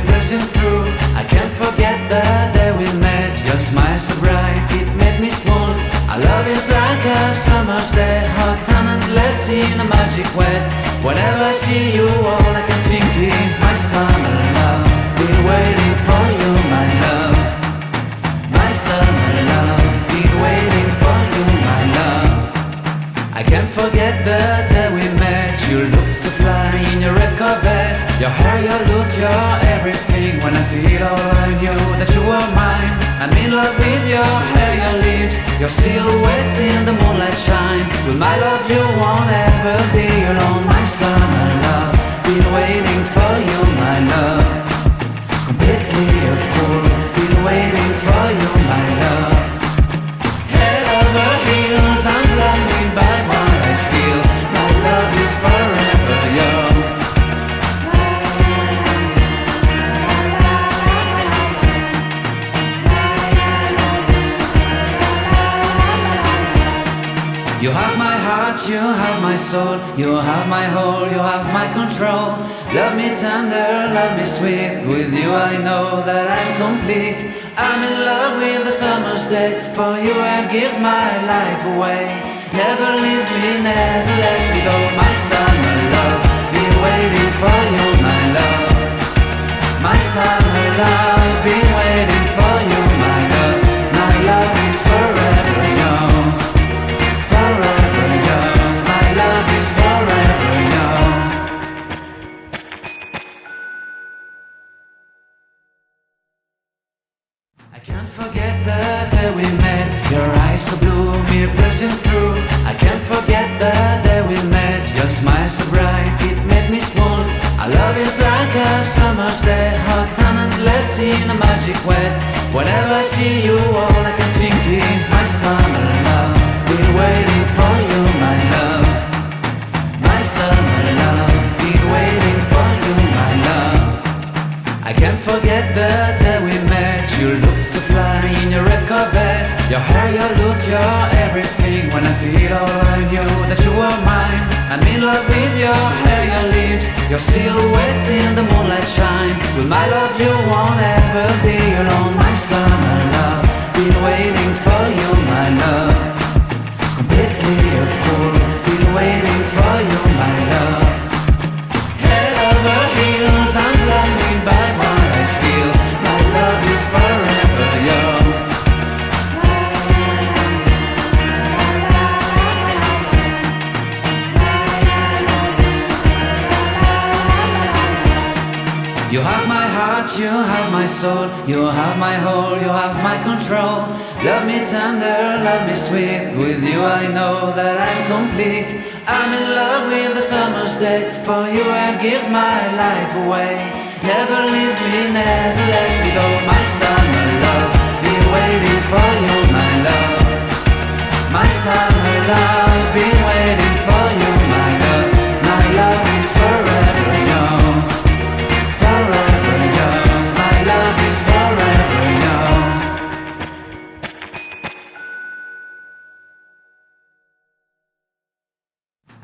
pressing through. I can't forget the day we met. Your smile so bright, it made me swoon. Our love is like a summer's day, hot and endless in a magic way. Whenever I see you, all I can think is my summer love. Been waiting for you, my love. My summer love. Been waiting for you, my love. I can't forget the day we met. You looked so fly in your red Corvette. Your hair, your look, your everything. When I see it all, I knew that you were mine. I'm in love with your hair, your lips, your silhouette in the moonlight shine. With my love you won't ever be alone. My summer love, been waiting for you, my love. Completely a fool, been waiting for you, my love. Head over heels, I'm blinded by what I feel. My love is forever yours. You have my heart, you have my soul, you have my whole, you have my control. Love me tender, love me sweet. With you I know that I'm complete. I'm in love with the summer's day. For you I'd give my life away. Never leave me, never let me go. My summer love, been waiting for you, my love. My summer love, been waiting for you, my love. My love is forever yours. Forever yours, my love is forever yours. I can't forget the day we met. Your eyes so blue, me pressing through. I can't forget the day we met. Your smile so bright, it made me swoon. Our love is like a summer's day, hot and endless in a magic way. Whenever I see you, all I can think is my summer love. Been waiting for you, my love. My summer love. Been waiting for you, my love. I can't forget the day we met. You looked so fly in your red Corvette. Your hair, your look, your everything. When I see it all, I knew that you were mine. I'm in love with your hair, your lips, your silhouette in the moonlight shine. With my love you won't ever be alone. My summer love. Been waiting for you, my love. Completely a fool, been waiting for you, my love. Head over heels, I'm blinded by what I feel. My love is forever yours. You have my heart, you have my soul, you have my whole, you have my control. Love me tender, love me sweet. With you I know that I'm complete. I'm in love with the summer's day. For you I'd give my life away. Never leave me, never let me go. My summer love, been waiting for you, my love. My summer love, been waiting for you, my love. My love is forever yours. Forever yours, my love is forever yours.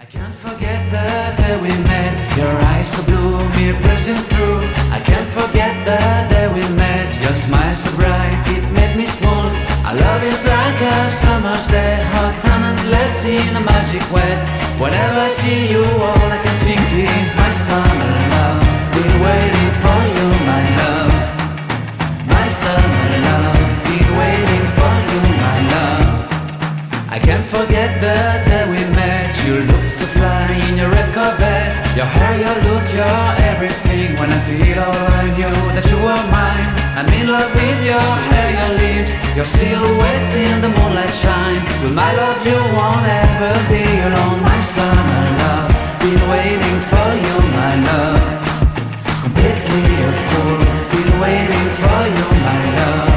I can't forget the day we met. Your eyes so blue, me pressing through. I can't forget the day we met. Your smile so bright, it made me swoon. Our love is like a summer's day, hot and endless in a magic way. Whenever I see you, all I can think is my summer love. Been waiting for you, my love. My summer love. Been waiting for you, my love. I can't forget the day we met. You looked so fly in your red Corvette. Your hair, your look, your everything. When I see it all, I knew that you were mine. I'm in love with your hair, your lips, your silhouette in the moonlight shine. With my love you won't ever be alone. My summer love. Been waiting for you, my love. Completely a fool, been waiting for you, my love.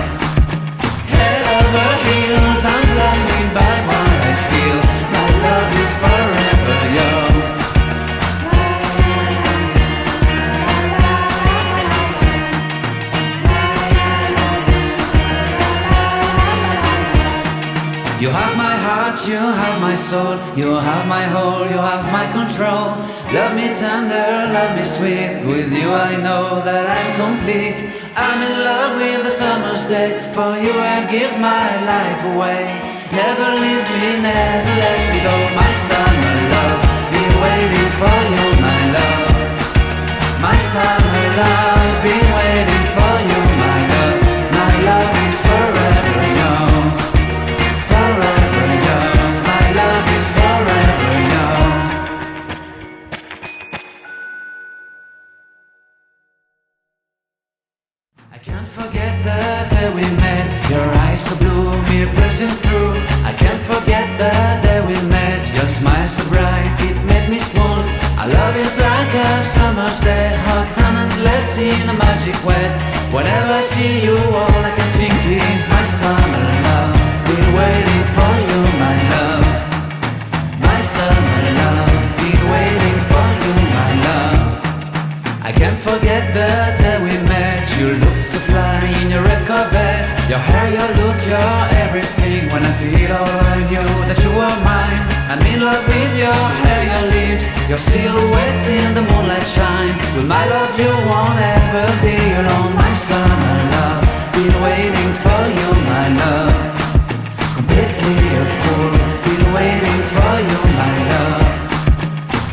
Head over heels, I'm blinded by what I feel. My love is forever yours. You have my heart. heart, you have my soul, you have my whole, you have my control. Love me tender, love me sweet, with you I know that I'm complete. I'm in love with the summer's day, for you I'd give my life away. Never leave me, never let me go, my summer love, been waiting for you, my love. My summer love, been waiting for you, my love. My love is forever yours, forever yours. My love is forever yours. I can't forget the day we met, your eyes so blue, me pressing through. I can't forget the day we met, your smile so bright, it made me swoon. Our love is like a summer's day, hot and endless in a magic way. Whenever I see you, all I can think is my summer love. Been waiting for you, my love. My summer love, been waiting for you, my love. I can't forget the day we met, you looked so fly in your red Corvette. Your hair, your look, your everything. When I see it all, I knew that you were mine. I'm in love with your hair, your lips, your silhouette in the moonlight shine. With my love you won't ever be alone, my summer love. Been waiting for you, my love. Completely a fool, been waiting for you, my love.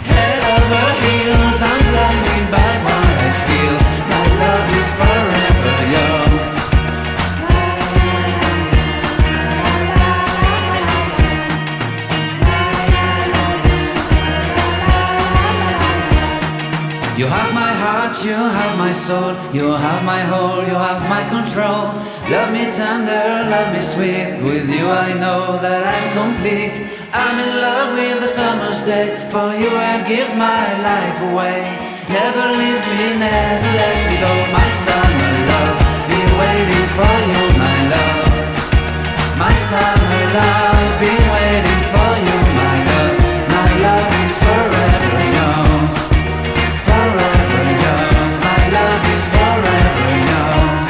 Head over heels, I'm blinded by what I feel. My love is forever yours. You have my heart, you have my soul, you have my whole, you have my control. Love me tender, love me sweet, with you I know that I'm complete. I'm in love with the summer's day, for you I'd give my life away. Never leave me, never let me go, my summer love. Been waiting for you, my love. My summer love, been waiting for you, my love. My love is forever yours. Forever yours, my love is forever yours.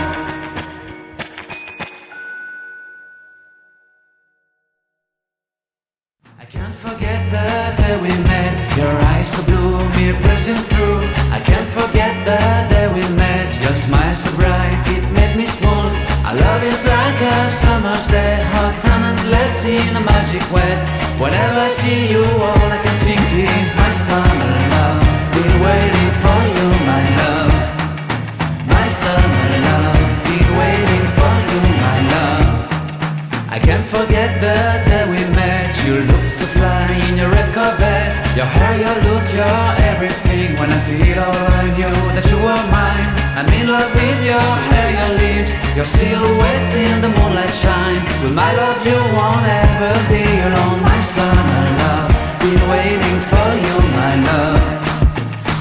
I can't forget the day we met, your eyes so blue, me pressing through. I can't forget the day we met, your smile so bright, it made me swoon. Our love is like a summer's day, hot and endless in a magic way. Whenever I see you, all I can think is my summer love. Been waiting for you, my love. My summer love, been waiting for you, my love. I can't forget the day we met, you looked so fly in your red Corvette. Your hair, your look, your everything. When I see it all, I knew that you were mine. I'm in love with your hair, your lips, your silhouette in the moonlight shine. With my love you won't ever be alone, my summer love. Been waiting for you, my love.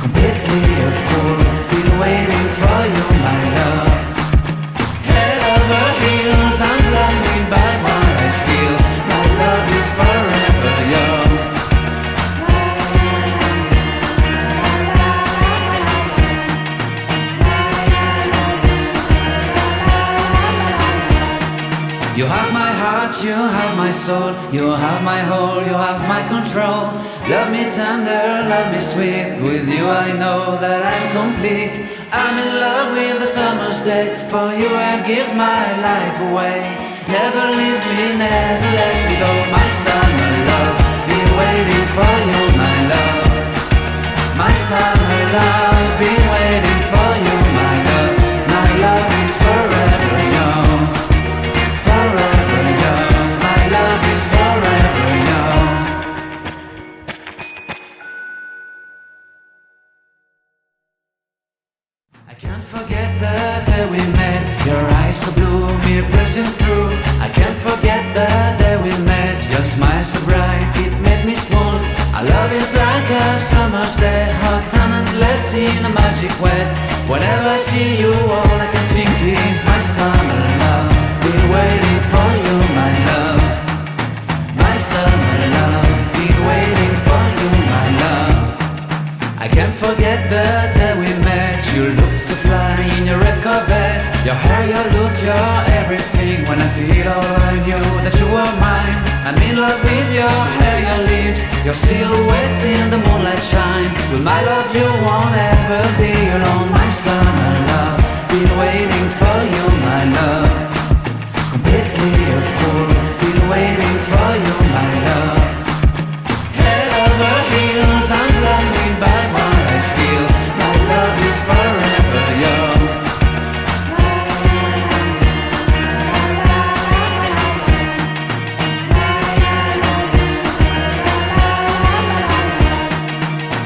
Completely a fool, been waiting for you, my love. Head over heels, I'm blinded by what I feel. My love is forever yours. You have my heart, you have my soul, you have my whole, you have my control. Love me tender, love me sweet, with you I know that I'm complete. I'm in love with the summer's day, for you I'd give my life away. Never leave me, never let me go, my summer love. Been waiting for you, my love. My summer love, been waiting for you, my love. My love is forever yours. Forever yours, my love is forever yours. I can't forget the day we met, your eyes so blue, me pressing through. I can't forget the day we met, your smile so bright, it made me swoon. Our love is like a summer's day, hot and endless in a magic way. Whenever I see you, all I can think is my summer love. Been waiting for you, my love. My summer love, been waiting for you, my love. I can't forget the day we met, you looked so fly in your red Corvette. Your hair, your look, your everything. When I see it all, I knew that you were mine. I'm in love with your hair, your lips, your silhouette in the moonlight shine. With my love, you won't ever be alone, my summer love. Been waiting for you, my love. Completely a fool. Been waiting for you, my love. Head over heels, I'm blinded by what I feel. My love is forever yours.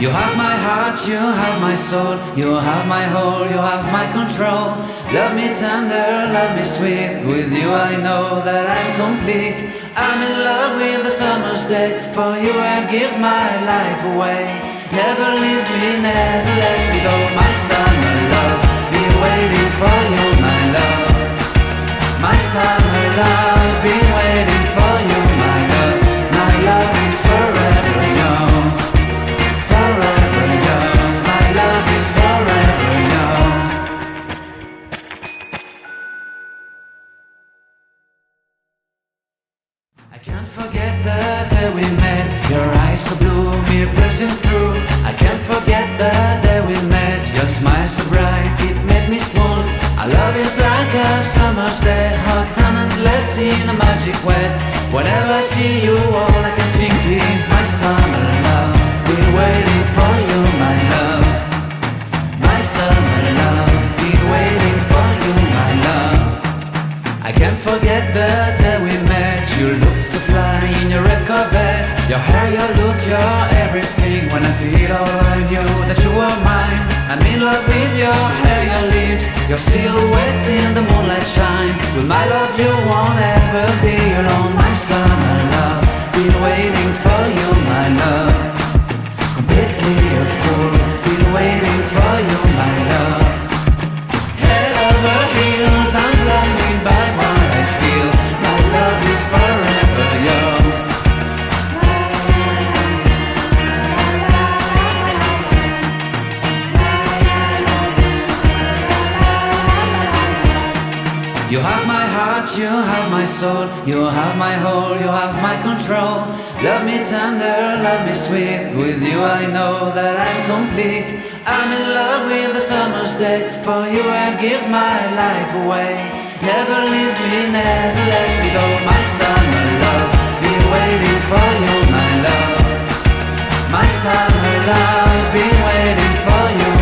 You have my heart, you have my soul, you have my whole, you have my control. Love me tender, love me sweet, with you I know that I'm complete. I'm in love with the summer's day, for you I'd give my life away. Never leave me, never let me go, my summer love. Been waiting for you, my love. My summer love, been waiting for you, my love. My love is forever yours. Forever yours, my love is forever yours. I can't forget the day we met. Your eyes so blue, me pressing through. I can't forget the day we met. Your smile so bright, it made me swoon. Our love is like a summer's day, hot and endless in a magic way. Whenever I see you, all I can think is my summer love. Been waiting for you, my love. My summer love. Been waiting for you, my love. I can't forget the day we met. You looked so fly in your red Corvette. Your hair, your look, your everything. When I see it all, I knew that you were mine. I'm in love with your hair, your lips, your silhouette in the moonlight shine. With my love, you won't ever be alone, my summer love. Been waiting for you, my love. Completely a fool. Been waiting for you, my love. Head over heels, I'm blinded by what I feel. My love is forever yours. You have my heart, you have my soul, you have my whole, you have my control. Love me tender, love me sweet, with you I know that I'm complete. I'm in love with the summer's day, for you I'd give my life away. Never leave me, never let me go, my summer love. Been waiting for you, my love. My summer love, been waiting for you.